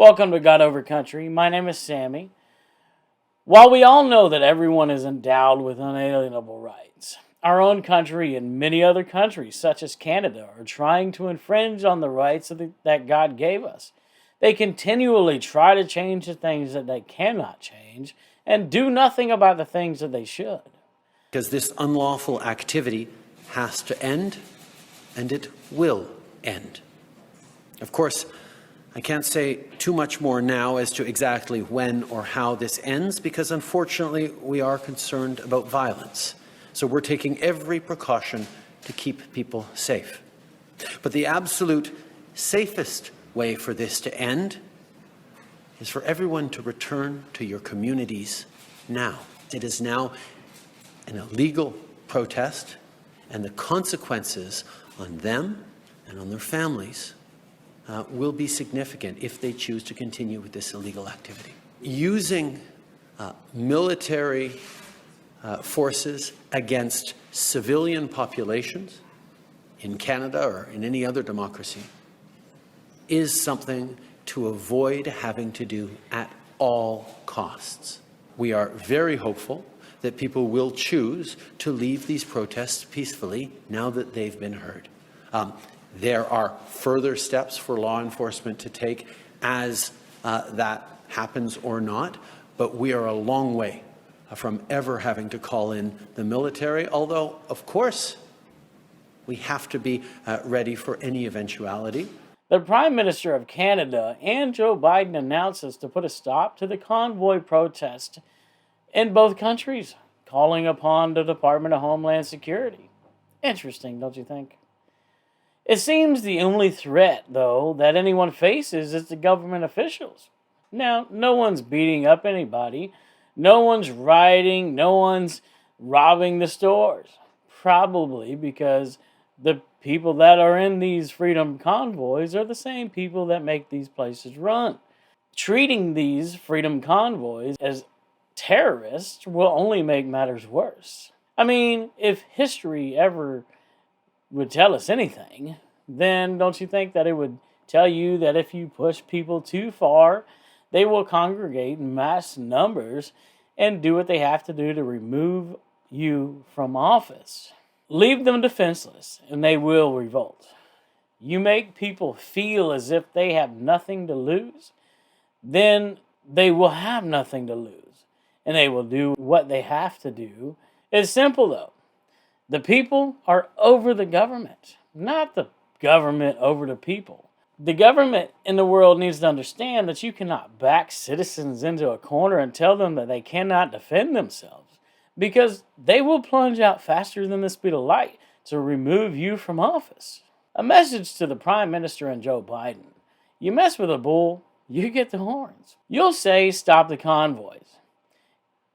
Welcome to God Over Country. My name is Sammy. While we all know that everyone is endowed with unalienable rights, our own country and many other countries, such as Canada, are trying to infringe on the rights that God gave us. They continually try to change the things that they cannot change and do nothing about the things that they should. Because this unlawful activity has to end, and it will end. Of course, I can't say too much more now as to exactly when or how this ends, because unfortunately we are concerned about violence. So we're taking every precaution to keep people safe. But the absolute safest way for this to end is for everyone to return to your communities now. It is now an illegal protest, and the consequences on them and on their families will be significant if they choose to continue with this illegal activity. Using military forces against civilian populations in Canada or in any other democracy is something to avoid having to do at all costs. We are very hopeful that people will choose to leave these protests peacefully now that they've been heard. There are further steps for law enforcement to take as that happens or not, but we are a long way from ever having to call in the military, although, of course, we have to be ready for any eventuality. The Prime Minister of Canada and Joe Biden announces to put a stop to the convoy protest in both countries, calling upon the Department of Homeland Security. Interesting, don't you think? It seems the only threat, though, that anyone faces is the government officials. Now, no one's beating up anybody. No one's rioting. No one's robbing the stores. Probably because the people that are in these Freedom Convoys are the same people that make these places run. Treating these Freedom Convoys as terrorists will only make matters worse. I mean, if history ever would tell us anything, then don't you think that it would tell you that if you push people too far, they will congregate in mass numbers and do what they have to do to remove you from office? Leave them defenseless and they will revolt. You make people feel as if they have nothing to lose, then they will have nothing to lose and they will do what they have to do. It's simple though. The people are over the government, not the government over the people. The government in the world needs to understand that you cannot back citizens into a corner and tell them that they cannot defend themselves, because they will plunge out faster than the speed of light to remove you from office. A message to the Prime Minister and Joe Biden. You mess with a bull, you get the horns. You'll say, stop the convoys.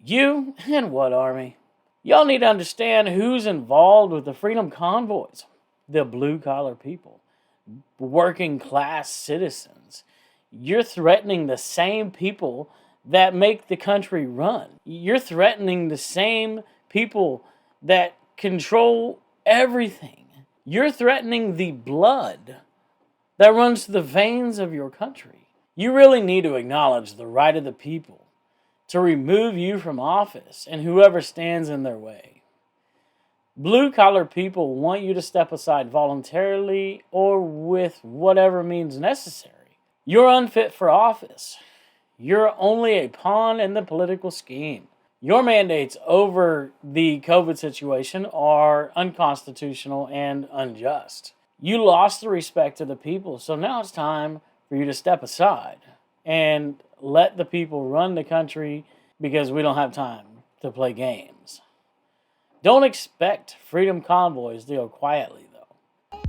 You and what army? Y'all need to understand who's involved with the Freedom Convoys. The blue-collar people. Working-class citizens. You're threatening the same people that make the country run. You're threatening the same people that control everything. You're threatening the blood that runs through the veins of your country. You really need to acknowledge the right of the people to remove you from office and whoever stands in their way. Blue-collar people want you to step aside voluntarily or with whatever means necessary. You're unfit for office. You're only a pawn in the political scheme. Your mandates over the COVID situation are unconstitutional and unjust. You lost the respect of the people, so now it's time for you to step aside and let the people run the country, because we don't have time to play games. Don't expect Freedom Convoys to go quietly, though.